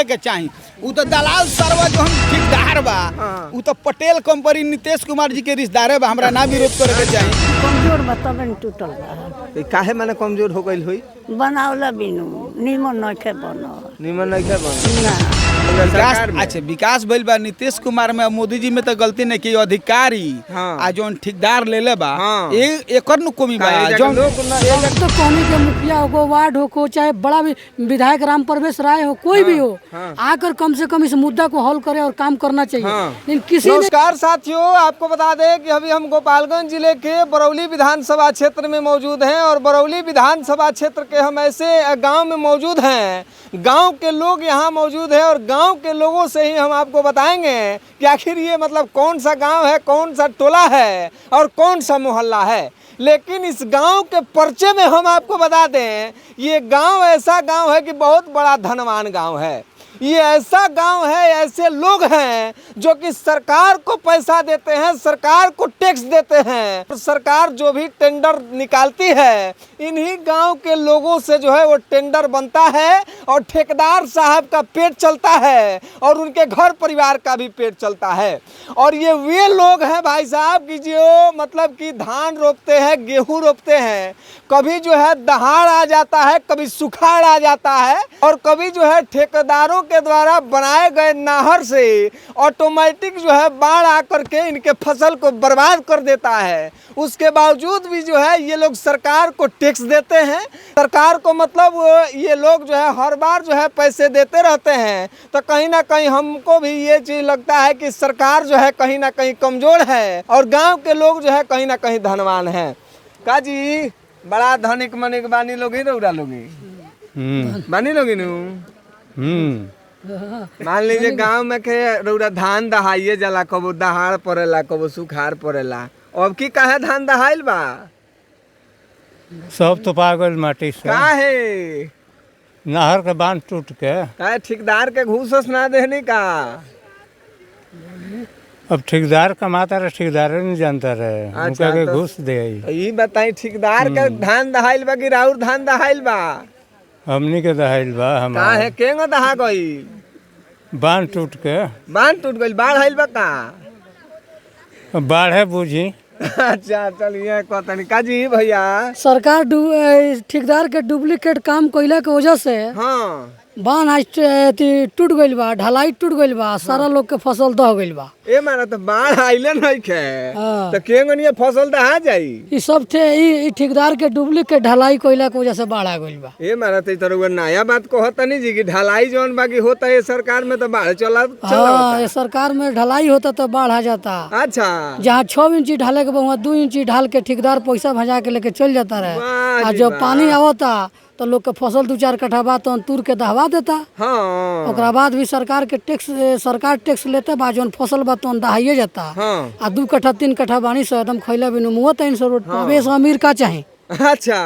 के चाहिए। उ तो दलाल सरवा जो हम ठेकेदार बा उ तो पटेल कंपनी नीतीश कुमार जी के रिश्तेदार बा, हमरा ना विरोध करे के चाहिए। कमजोर बा तब न टूटल बा। काहे माने कमजोर हो गइल होई? बनावला बिनु निमन नइखे बनो। निमन नइखे बन ना विकास अच्छा विकास भइल बा नीतीश कुमार में, मोदी जी में तो गलती नहीं की। अधिकारी आ जौन ठेकेदार लेले बा एकर न कमी बा। जौन तो कौनी के मुखिया हो, वार्ड हो, चाहे बड़ा भी विधायक राम प्रवेश राय हो, कोई भी हो, आकर कम से कम इस मुद्दा को हल करे और काम करना चाहिए। लेकिन किसी नमस्कार साथियों, आपको बता दें कि अभी हम गोपालगंज जिले के बरौली विधानसभा क्षेत्र में मौजूद हैं और बरौली विधानसभा क्षेत्र के हम ऐसे गांव में मौजूद हैं, गांव के लोग यहाँ मौजूद हैं और गांव के लोगों से ही हम आपको बताएंगे कि आखिर ये मतलब कौन सा गांव है, कौन सा टोला है और कौन सा मोहल्ला है। लेकिन इस गांव के परिचय में हम आपको बता दें, ये गांव ऐसा गांव है कि बहुत बड़ा धनवान गांव है। ये ऐसा गांव है, ऐसे लोग हैं जो कि सरकार को पैसा देते हैं, सरकार को टैक्स देते हैं। सरकार जो भी टेंडर निकालती है इन्हीं गांव के लोगों से जो है वो टेंडर बनता है और ठेकेदार साहब का पेट चलता है और उनके घर परिवार का भी पेट चलता है। और ये वे लोग हैं भाई साहब कि जो मतलब कि धान रोपते हैं, गेहूँ रोपते हैं, कभी जो है दहाड़ आ जाता है, कभी सुखाड़ आ जाता है और कभी जो है ठेकेदारों के द्वारा बनाए गए नहर से ऑटोमेटिक जो है बाढ़ आकर के इनके फसल को बर्बाद कर देता है। उसके बावजूद भी जो है ये लोग सरकार को टैक्स देते हैं। सरकार को मतलब ये लोग जो है हर बार जो है पैसे देते रहते हैं। तो कहीं ना कहीं हमको भी ये चीज़ लगता है कि सरकार जो है कहीं ना कहीं कमज़ोर है और गाँव के लोग जो है कहीं ना कहीं धनवान हैं। का जी बड़ा धनिक मनिक बानी लोग ही रौरा लोग बानी लोग मान लीजिए गांव में के रौरा धान दहाइए जाला, कबो दहाड़ पड़ेला, कबो सुखाड़ पड़ेला। अब की काहे धान दहाइल बा? सब तो पागल माटी से काहे? नहर के बांध टूट के। काहे ठेकेदार के घूस ना देने का? अब ठेकेदार कमाता रहे, ठेकेदार नहीं जानता रहे। अच्छा, उनका के तो घूस दे। ये बताई ठेकेदार के धान दहाइल बा कि राउर धान दहाइल बा? हमनी के दहाइल बा। हम काहे केंगो दहा गई? बांध टूट के। बांध टूट गई, बाढ़ आइल बा का? बाढ़ है बूझी। अच्छा चलिए कहतनी का जी भैया सरकार ठेकेदार के डुप्लीकेट काम कइला के वजह से हाँ बांध टूट गइल बा, ढलाई टूट गइल बा, सारा लोग के फसल दह गइल बा। ए मारा तो बाढ़ आइले नहीं खे तो केंगनिया फसल दहा जाई। ई सब थे ई ठेकेदार के डुप्लीकेट ढलाई कइला के वजह से बाढ़ आ गइल बा। ए मारा तो तरह नया बात कहता नहीं जी कि ढलाई जौन बाकी होता है सरकार में तो बाढ़ चला ये सरकार में ढलाई होता तो बाढ़ आ जाता। अच्छा जहाँ 6 इंची ढाले के वहाँ 2 इंची ढाल के ठेकेदार पैसा भजा के लेके चल जाता रहे। और जब पानी आवता तो लोग के फसल 2-4 कट्ठा बा तो तूर के दहवा देता। हाँ ओकरा बाद भी सरकार टैक्स लेते बा, जौन फसल बा तो दहाइए जाता। हाँ। आ 2 कट्ठा 3 कट्ठा बानी से एकदम खैला बिनु मुँह 300 रोड प्रवेश अमीर का चाहे। अच्छा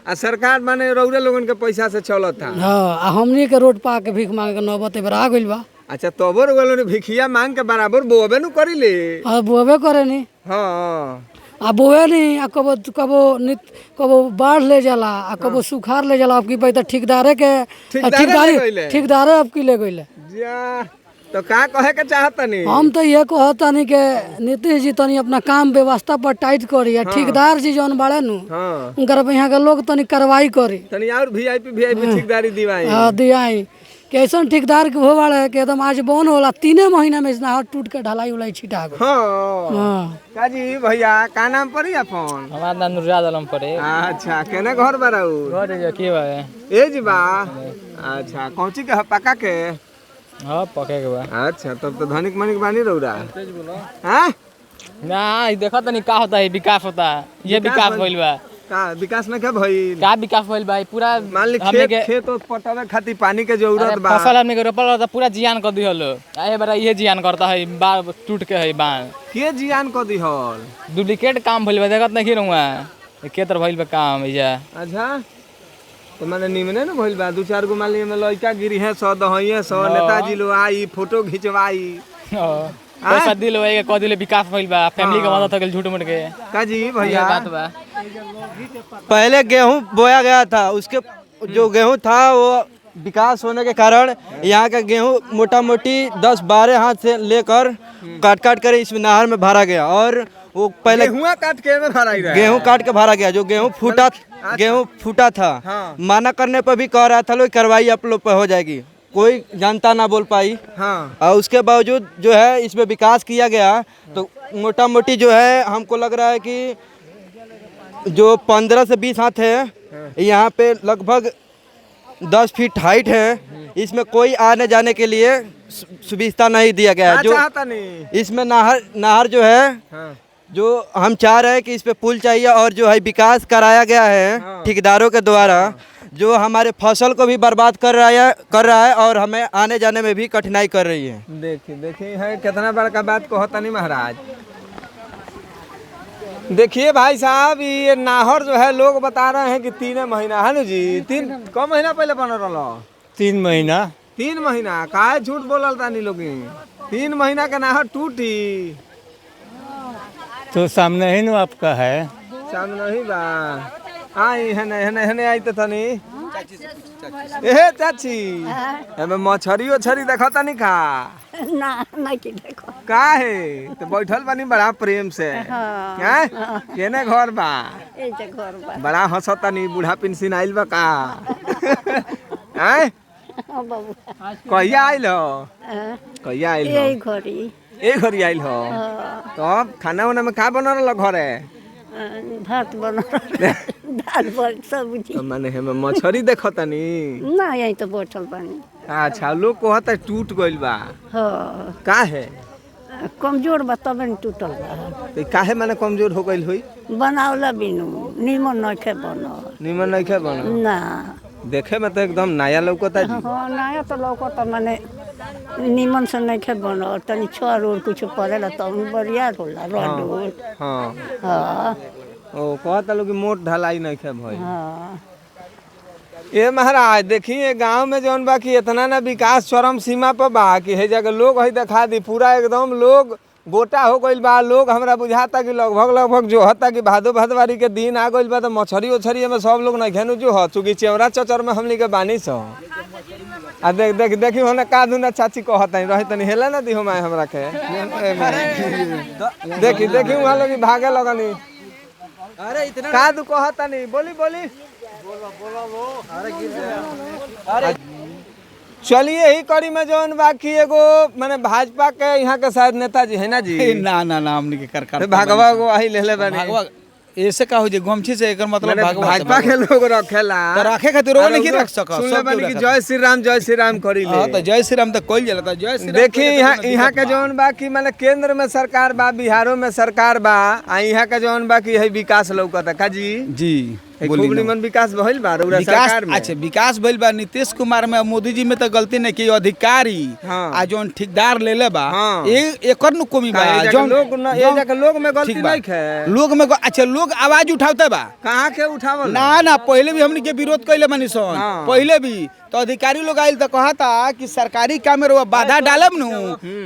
आ सरकार माने रौरे लोगन के पैसा से चलत था। हाँ आ हमनी के रोड पा के भीख मांगे के नौबत एबर आ गइल बा। अच्छा तोबर वालों भिखिया मांग के बराबर बोबे नु करी ले। बोबे करे नी। हाँ आ बोए नहीं आ कबो बाढ़ ले जाला आ कबो सुखाड़ ले जाला। अब की पैसा ठेकेदारे अब की ले गइले। तो का कहे के चाहतनी? हम तो ये कहतनी के नीतीश जी तनी अपना काम व्यवस्था पर टाइट करी। ठेकेदार जी जौन बाड़े नु उनकर यहाँ के लोग तनी कार्रवाई करी, तनी और वीआईपी ठेकेदारी दिवाई। हाँ दियाई। कैसन ठेकेदार के हो वाले के एकदम आज बन होला 3 महीना में नहर टूट के ढलाई उलाई छिटा गो। हाँ का जी भैया का नाम पड़ी अपन? हमारा नाम नुरजाद आलम पड़े। अच्छा केने घर बाराऊ? घर जे की बा ए जी बा। अच्छा कौची के पका के? हां पके के बा। अच्छा तब तो धनिक मनिक बानी रौरा। हां ना ई देखो तनी का होता है, विकास होता है। ये विकास भइल बा का विकास में क्या भइल? का विकास भइल बा? पूरा मान ली खेत पटावे खातिर पानी के जरूरत बा। फसल हमने के रोपल त पूरा जियान कर दिहलो। आए बड़ा ये जियान करता है, बाढ़ टूट के है बांध के जियान कर दिहल। डुप्लीकेट काम भइल बा, देखत नहीं रहूंगा केतर भइल बा काम इजा। अच्छा तो माने निमने न भइल बा। 2-4 गो मान ली में लइका गिरी है 100 दहइए 100 नेताजी लो आई फोटो खिंचवाई। पैसा दिल होए के क दिले विकास भइल बा, फैमिली के मदद हो गेल झूठ मूठ के। का जी भैया बात बा पहले गेहूं बोया गया था, उसके जो गेहूं था वो विकास होने के कारण यहाँ का गेहूँ मोटा मोटी 10-12 हाथ से लेकर काट काट कर इस नहर में भरा गया। और वो पहले गेहूं काट के में भरा ही रहा है। गेहूँ काट के भरा गया, जो गेहूँ फूटा था। हाँ। माना करने पर भी कह रहा था लोग कार्रवाई आप लोग पर हो जाएगी, कोई जनता ना बोल पाई। हाँ। और उसके बावजूद जो है इसमें विकास किया गया। तो मोटा मोटी जो है हमको लग रहा है कि जो 15 से 20 हाथ है, यहाँ पे लगभग 10 फीट हाइट है। इसमें कोई आने जाने के लिए सुविधा नहीं दिया गया है। जो चाहता नहीं इसमें नहर जो है, हाँ। जो हम चाह रहे हैं कि इस पे पुल चाहिए। और जो है विकास कराया गया है ठेकेदारों के द्वारा, जो हमारे फसल को भी बर्बाद कर रहा है और हमें आने जाने में भी कठिनाई कर रही है। देखिए है कितना बड़का बात कहता नहीं महाराज। देखिए भाई साहब, ये नाहर जो है लोग बता रहे हैं कि 3 महीना है ना जी, 3 महीना पहले बन रहा 3 महीना 3 महीना काहे झूठ बोलल तानी लोग। 3 महीना का नाहर टूटी तो सामने ही न आपका है। सामने ही बा आई है आई तो तनी ए चाची एमे मछरी ओछरी देखता नहीं खा ना नहीं कि देखो का है तो बैठल बानी बड़ा प्रेम से। हाँ। हैं? केने घर बा ए जे घर बा बड़ा हंसता नहीं, बूढ़ा पेंशन आइल बा का हैं? हाँ बाबू कहिया आइल हो? हाँ। कहिया आइल हो? ए घड़ी ए घरी आइल हो। तो अब खाना वाना में का बनल घरे? भात बना दाल बन सब्जी माने हमें मछरी देखता नहीं। ना यही तो बैठल बानी। अच्छा लोग कहता टूट गइल बा, हाँ का है? कमजोर बा तबे न टूटल बा। तो काहे माने कमजोर हो गइल होई? बनावला बिनु निमन नइखे बनल। निमन नहीं खे बना, ना देखे में तो एकदम नया लौकता जी। हाँ नया तो लौकत माने निमन से नइखे बनल। तनी छर और कुछ पड़ेला तब बरियार होला रड उड। हाँ हाँ ओ कहता लोग कि मोट ढलाई नहीं खे भाई। हाँ ये महाराज देखिए गांव में जौन बा कि इतना ना विकास चरम सीमा पर बा कि हे जगह लोग है दिखा दी पूरा एकदम लोग गोटा हो गइल बा। लोग हमरा बुझाता कि लगभग जो हता कि भादो भदवारी के दिन आ गइल बा तो मछरी उछरी में सब लोग नहीं खेनु जो ह चूंकि चेवरा चचर में हमनी के बानी सो। आ देखी होने का दुना चाची कहता है रही तनी हेला ना दी हम हमरा के देखी वहां लोग भागे लगनी। अरे इतना का दू कहता नहीं बोली चलिए ही कड़ी में जौन बाकी एगो माने भाजपा के यहाँ के शायद नेताजी है ना जी। ना हमनी के कर भागवा को वही ले बनी ऐसे का हो जे गमछी से एकर मतलब भाजपा के लोग रखेला तो रखे खातिर वो नहीं रख सका। सुनले बानी कि जय श्री राम करी ले। हां तो जय श्री राम तो कोई जाला तो जय श्री राम। देखी यहाँ के जौन बा कि माने केंद्र में सरकार बा, बिहारों में सरकार बा, आ यहाँ के जौन बा कि है विकास लौकता का जी खूब निमन विकास भइल बा रउरा सरकार में। अच्छा विकास भइल बा नीतीश कुमार में, मोदी जी में तो गलती नहीं की। अधिकारी आ जोन ठेकेदार लेले बा एकर न कमी बा। जोन लोग में गलती नहीं है। लोग में अच्छा लोग आवाज उठावते बा, कहाँ के उठावल ना पहले भी हमनी के विरोध कैले बानी सन। पहले भी तो अधिकारी लोग आइल तो कहता कि सरकारी काम में रउआ बाधा डालब नु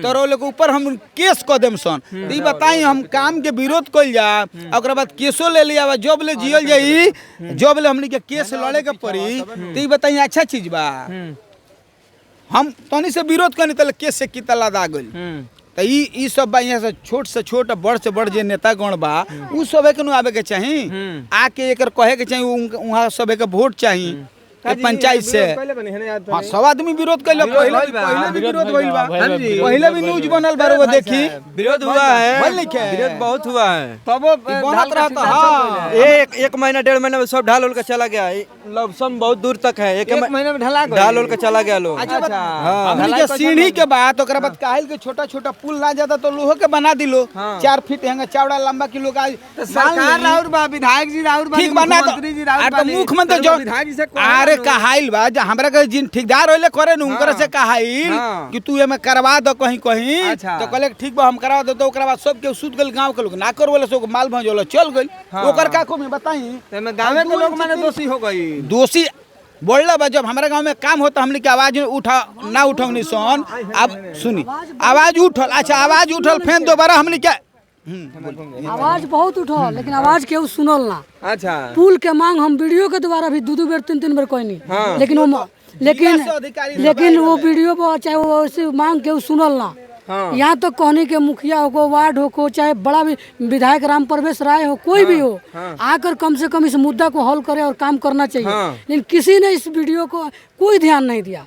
तो रो लोग ऊपर हम केस क देम सन। ई बताई हम काम के विरोध कइल जा ओकरा बाद केसो ले लिया जब ले जियल जाई जब ले हमनी के केस लड़े के पड़ी तो ई बताई अच्छा चीज बा। हम तनी से विरोध करनी तो केस से की तला दा गइल तो ई सब बा। यहाँ से छोट बड़ से बड़ जे नेता गण बा उ सबे के नु आवे के चाही, आके एकर कहे के चाही, वहाँ सबे के वोट चाही पंचायत से। हाँ सब आदमी विरोध कैले, पहले भी विरोध भइल बा, पहले भी न्यूज बनल बा। वो देखी विरोध हुआ है, विरोध बहुत हुआ है। तब वो बनत रहता। हाँ एक महीना 1.5 महीना में सब ढाल उल के चला गया। लमसम बहुत दूर तक है, एक महीने में ढला ढाल उल के चला गया लोग। हमनी के सीढ़ी के बाद ओकरा बाद काहिल के छोटा पुल ना जाता तो लोहे के बना दिलो। 4 फीट हैंगा चौड़ा लंबा की लोग आज सरकार राउर बा, विधायक जी राउर बा, ठीक बना मंत्री जी राउर बा, मुख्यमंत्री जो विधायक जी से अरे कहाइल बा हमरा के जिन ठेकेदार होले करे नु उनकर से कहाइल कि तू एमे करवा दो कहीं तो कहले ठीक बा हम करवा दो। तो ओकरा बाद सब के सुत गइल, गांव के लोग ना करवले, सब माल भंजोला चल गइल। ओकर का कमी बताई एमे गांव के लोग माने दोषी हो गई। दोषी बोलला बा जब हमारे गांव में काम होता हमने के आवाज ना उठौनी सन। अब सुनी आवाज उठल, अच्छा आवाज उठल फिर दोबारा हमने के आवाज बहुत उठल लेकिन आवाज केहू सुनल ना। अच्छा पुल के मांग हम वीडियो के द्वारा भी 2 बेर 3 बेर कहनी लेकिन वो लेकिन से अधिकारी लेकिन वो वीडियो पर चाहे वो ऐसे मांग के वो सुनल ना। हाँ। यहाँ तक कहने के मुखिया हो, वार्ड हो, चाहे बड़ा भी विधायक राम प्रवेश राय हो, कोई भी हो, आकर कम से कम इस मुद्दा को हल करे और काम करना चाहिए। लेकिन किसी ने इस वीडियो को कोई ध्यान नहीं दिया।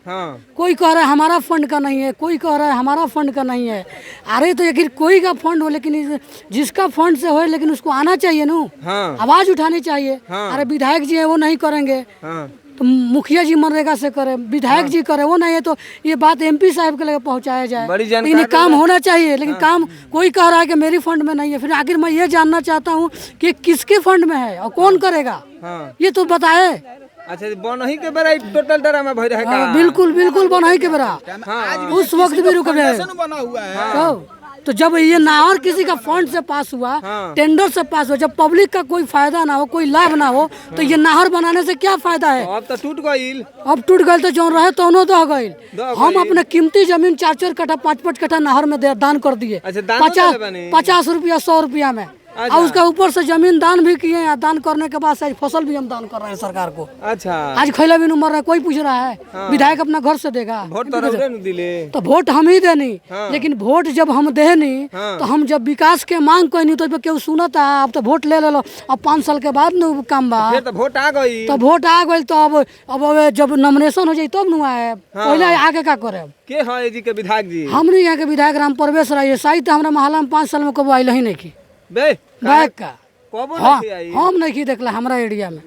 कोई कह रहा है हमारा फंड का नहीं है, कोई कह रहा है हमारा फंड का नहीं है। अरे तो आखिर कोई का फंड हो, लेकिन जिसका फंड से हो लेकिन उसको आना चाहिए ना, आवाज उठानी चाहिए। अरे विधायक जी है वो नहीं करेंगे तो मुखिया जी मनरेगा से करे, विधायक जी करे, वो नहीं है तो ये बात MP साहब के लगे पहुंचाया जाए। लेकिन ये काम होना चाहिए। लेकिन काम कोई कह रहा है कि मेरी फंड में नहीं है। फिर आखिर मैं ये जानना चाहता हूँ कि किसके फंड में है और कौन करेगा, ये तो बताए। अच्छा बनही के बेरा टोटल ड्रामा भई रहे का? बिल्कुल बिल्कुल बनही के बेरा उस वक्त भी रुक रहे। बना हुआ है तो जब ये नाहर किसी का फंड से पास हुआ, टेंडर से पास हुआ, जब पब्लिक का कोई फायदा ना हो, कोई लाभ ना हो, तो ये नाहर बनाने से क्या फायदा है? अब तो टूट गईल। अब टूट गए तो जो रहे तो दह गए। हम अपने कीमती जमीन 4-4 कट्ठा 5-5 कट्ठा नहर में दान कर दिए। अच्छा, दान कर दिए बनी? 50 रुपया 100 रुपया में। और उसका ऊपर से जमीन दान भी किए हैं। दान करने के बाद आज फसल भी हम दान कर रहे हैं सरकार को। अच्छा, आज खैला भी मर रहा है, कोई पूछ रहा है? विधायक अपना घर से देगा वोट तो रउरे न दिले। तो वोट हम ही देनी। लेकिन वोट जब हम देनी तो हम जब विकास के मांग कहनी तो क्यों सुनता? अब तो वोट ले लो, अब 5 साल के बाद न काम बा। फिर तो वोट आ गई। तो वोट आ गई तो अब जब नॉमिनेशन हो जाए तब न आए। पहले आगे का करे? के है जी के विधायक जी? हमने यहाँ के विधायक राम प्रवेश राय शायद हमारा मोहल्ला में 5 साल में कबो आयल ही नहीं की बे बैग का। कबो हाँ, नहीं आई। हम नहीं देखला हमारा एरिया में।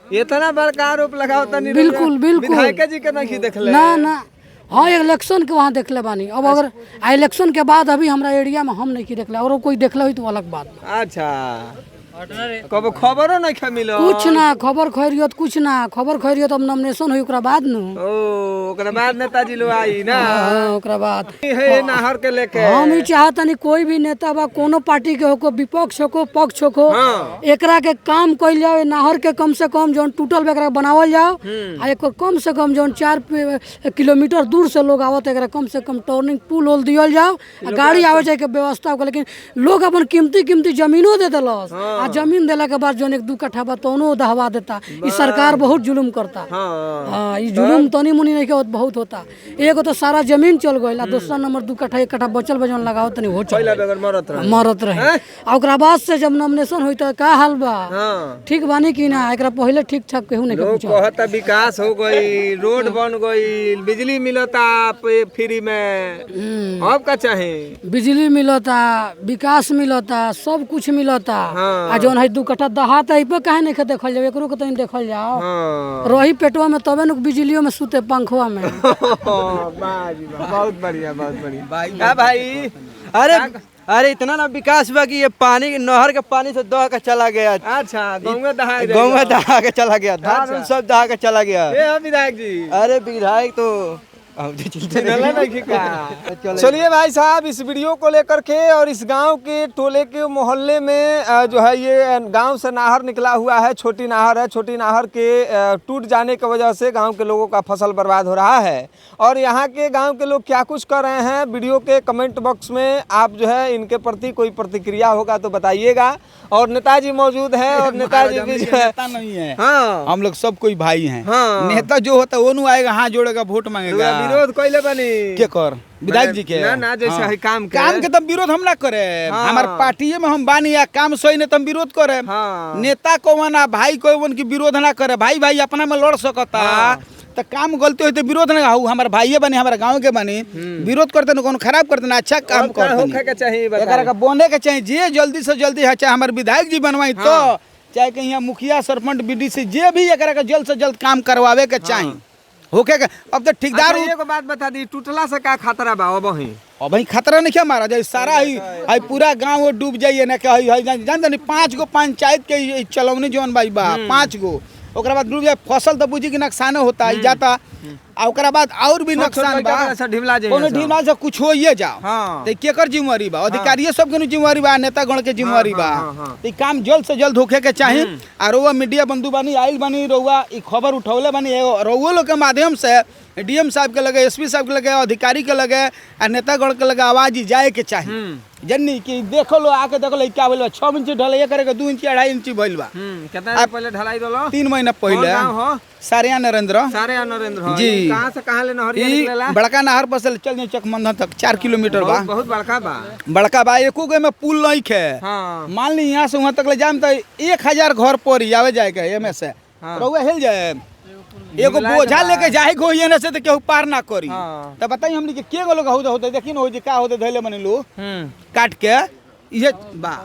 इतना बड़का आरोप लगाओ तनी बिल्कुल, बिल्कुल। विधायक जी के नहीं देखले ना ना, हाँ इलेक्शन के वहाँ देखले बानी। अब अगर इलेक्शन के बाद अभी हमारा एरिया में हम नहीं की देखले, और कोई देखले हुई तो अलग बात बा। अच्छा, कबो खबरो नहीं मिलो? कुछ ना खबर खैरियत, कुछ ना खबर खैरियत। अब नॉमिनेशन हुई ओकरा बाद न। ओकरा बाद नेताजी लोग आई ना? ओकरा बाद हे नाहर के लेके हम ही चाहतनी कोई भी नेता बा, कोनो पार्टी के होको, विपक्ष होको, पक्ष होको, एकरा के काम कइल जाओ। नाहर के कम से कम जौन टूटल एकरा बनावल जाओ। आ एक कम से कम जौन 4 किलोमीटर दूर से लोग आवत एकरा कम से कम टर्निंग पुल होल दियल जाओ। गाड़ी आवे जाए के व्यवस्था हो। लेकिन लोग अपन कीमती जमीनों दे देलस। आ जमीन देला के बाद जौन 1-2 कट्ठा बा तोनो दहवा देता। ई सरकार बहुत जुलुम करता। हाँ, ई जुलुम तनी मुनी नहीं के बहुत होता। एगो तो सारा जमीन चल गइल, आ दूसरा नंबर 2 कट्ठा 1 कट्ठा बचल बा जौन लगाओ तनी हो चल बगैर मरत रहे। आ ओकरा बाद से जब नॉमिनेशन होई त का हाल बा? ठीक बानी कि ना? एकरा पहले ठीक ठाक केहू नहीं लोग कहता विकास हो गई, रोड बन गई, बिजली मिलता फ्री में। अब का चाहे? बिजली मिलता, विकास मिलता, सब कुछ मिलता। आ जौन है 2 कट्ठा दहात है पे काहे नहीं देखल जाओ? एकरो के तनी देखल जाओ। रही पेटवा में तबे न बिजलियों में सुते पंखवा में। बहुत बढ़िया, बहुत बढ़िया भाई। अरे इतना ना विकास हुआ कि ये पानी नहर के पानी से दहा के चला गया। अच्छा, गाँव में दहा के चला गया, धान सब दहा के चला गया। विधायक जी? अरे विधायक तो चलिए भाई साहब, इस वीडियो को लेकर के और इस गांव के टोले के मोहल्ले में जो है ये गांव से नाहर निकला हुआ है, छोटी नाहर है। छोटी नाहर के टूट जाने की वजह से गांव के लोगों का फसल बर्बाद हो रहा है। और यहाँ के गांव के लोग क्या कुछ कर रहे हैं, वीडियो के कमेंट बॉक्स में आप जो है इनके प्रति कोई प्रतिक्रिया होगा तो बताइएगा। और नेताजी मौजूद है और नेताजी की जो है नेता नहीं है। हाँ, हम लोग सब कोई भाई हैं। हाँ। नेता जो होता है वो नहीं आएगा, हाथ जोड़ेगा, वोट मांगेगा। विरोध कैले बनी के कर विधायक जी के ना जैसे है काम के तब विरोध हम ना करे। हमारे पार्टी में हम बानी या काम सही ने तब विरोध करे। नेता को ना भाई को की विरोध ना करे। भाई अपना में लड़ सकता तो काम गलती होते विरोध ना हो। हमारे भाइये बने, हमारे गांव के बने, विरोध करते ना, खराब करते ना, अच्छा काम करते चाहिए, बोने के चाहिए। जे जल्दी से जल्दी है, चाहे हमारे विधायक जी बनवाई तो चाहे कहीं मुखिया सरपंच BDC जे भी जल्द से जल्द काम करवावे के चाहिए होके। अब तो ठेकेदार को बात बता दी, टूटला से का खतरा बा? अब खतरा नहीं क्या मारा जाए? सारा ही पूरा गांव डूब जाइए ना। क्या जानते नहीं 5 गो पंचायत के चलौनी जौन भाई बा 5 गो, ओकरा बाद डूब जाए फसल तो बुझी कि नुकसान होता है जाता। ओकरा बाद और भी नुकसान बा, ढीमला से कुछ हो ये जाओ तो केकर जिम्मेवारी बा? अधिकारी सब के जिम्मेवारी बा, नेतागण के जिम्मेवारी बा। तो काम जल्द से जल्द होके के चाहिए। और रउआ मीडिया बंधु बानी, आइल बानी, रउआ ई खबर उठौले बानी, रउआ लोग के माध्यम से DM साहब के लगे, SP साहब के लगे, अधिकारी के लगे और नेतागण के लगे आवाज जाए के चाहिए। जन्नी कि देखो लो, आके देखो लो क्या बोल 6 इंच ढलाई करे के 2 इंच 2.5 इंच भइल बा। कितना पहले ढलाई 3 महीना पहले। सारिया नरेंद्र सारे नरेंद्र हाँ। जी। ई कहाँ से कहाँ ले नहरिया ई निकलेला? बड़का नहर पर से चल जाए चकमंदन तक 4 किलोमीटर बा। बहुत बड़का बा। बड़का बा, एको गो में पुल नहीं खे। हाँ। मान ली यहाँ से वहाँ तक ले जाए तो 1000 घर पर ही आवे जाए के एमे से रउआ हेल जाए। एगो बोझा लेके जाए को ये न से तो केहू पार ना करी। हाँ। तो बताइए हमनी के गो लोग होते देखी न हो जी का होते धैले मने लो हम्म। काट के ये बा।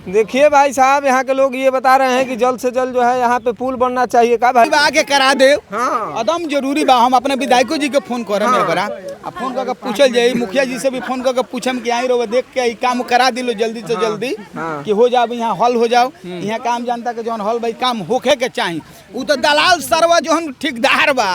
देखिए भाई साहब यहाँ के लोग ये बता रहे हैं कि जल्द से जल्द जो है यहाँ पे पुल बनना चाहिए का भाई? आगे करा दे हाँ। एकदम जरूरी बा। हम अपने विधायकों जी के फोन करम एकरा आ फोन करके पूछल जाई, मुखिया जी से भी फोन करके पूछम कि आई रहो देख के ई काम करा दिलो जल्दी से जल्दी कि हो जाओ यहाँ हल हो जाओ। यहाँ काम जनता के जौन हल भाई काम होखे के चाहिए। उ तो दलाल सरवा जोन ठेकेदार बा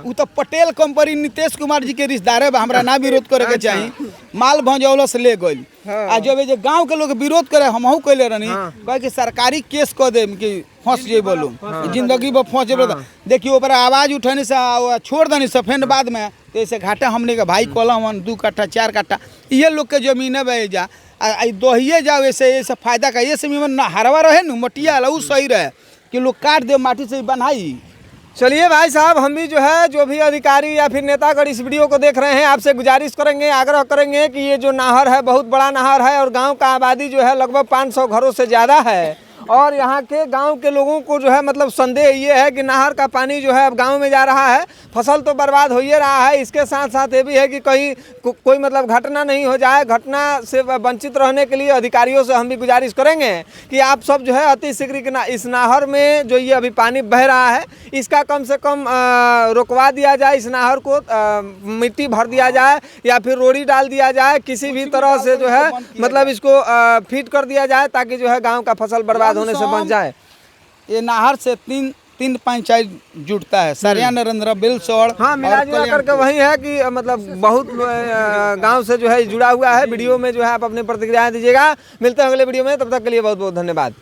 उ तो पटेल कंपनी नीतीश कुमार जी के रिश्तेदार बा, हमरा ना विरोध करे के चाहिए। माल भंजौला से ले गई आ जब ये गांव के लोग विरोध करे हमहू कैले रहनी कहे कि सरकारी केस क देम कि फंस जेबो लोग जिंदगी में फंस जेबो। देखिए ऊपर आवाज उठने से छोड़ देनी सफेद बाद में तो ऐसे घाटा हमने के भाई कलम 2 कट्ठा 4 कट्ठा ये लोग के जमीन है बह जा दोहिए जाओ ऐसे फायदा का ये से ना हरवा रहे न मटिया उ सही रहे कि लोग काट दे माटी से बनाई। चलिए भाई साहब हम भी जो है जो भी अधिकारी या फिर नेतागढ़ इस वीडियो को देख रहे हैं आपसे गुजारिश करेंगे आग्रह करेंगे कि ये जो नहर है बहुत बड़ा नहर है और गांव का आबादी जो है लगभग 500 घरों से ज़्यादा है और यहाँ के गांव के लोगों को जो है मतलब संदेह ये है कि नहर का पानी जो है अब गांव में जा रहा है, फसल तो बर्बाद हो ही रहा है, इसके साथ साथ ये भी है कि कहीं कोई मतलब घटना नहीं हो जाए। घटना से वंचित रहने के लिए अधिकारियों से हम भी गुजारिश करेंगे कि आप सब जो है अति शीघ्र इस नहर में जो ये अभी पानी बह रहा है इसका कम से कम रुकवा दिया जाए, इस नहर को मिट्टी भर दिया जाए या फिर रोड़ी डाल दिया जाए, किसी भी तरह से जो है मतलब इसको फिट कर दिया जाए ताकि जो है गाँव का फसल बर्बाद होने से बच जाए। ये नहर से तीन पंचायत जुड़ता है, सारिया नरेंद्र बिलसौड़। हाँ मिला जुला करके वही है कि मतलब बहुत गांव से जो है जुड़ा हुआ है। वीडियो में जो है आप अपनी प्रतिक्रियाएं दीजिएगा। मिलते हैं अगले वीडियो में, तब तक के लिए बहुत बहुत धन्यवाद।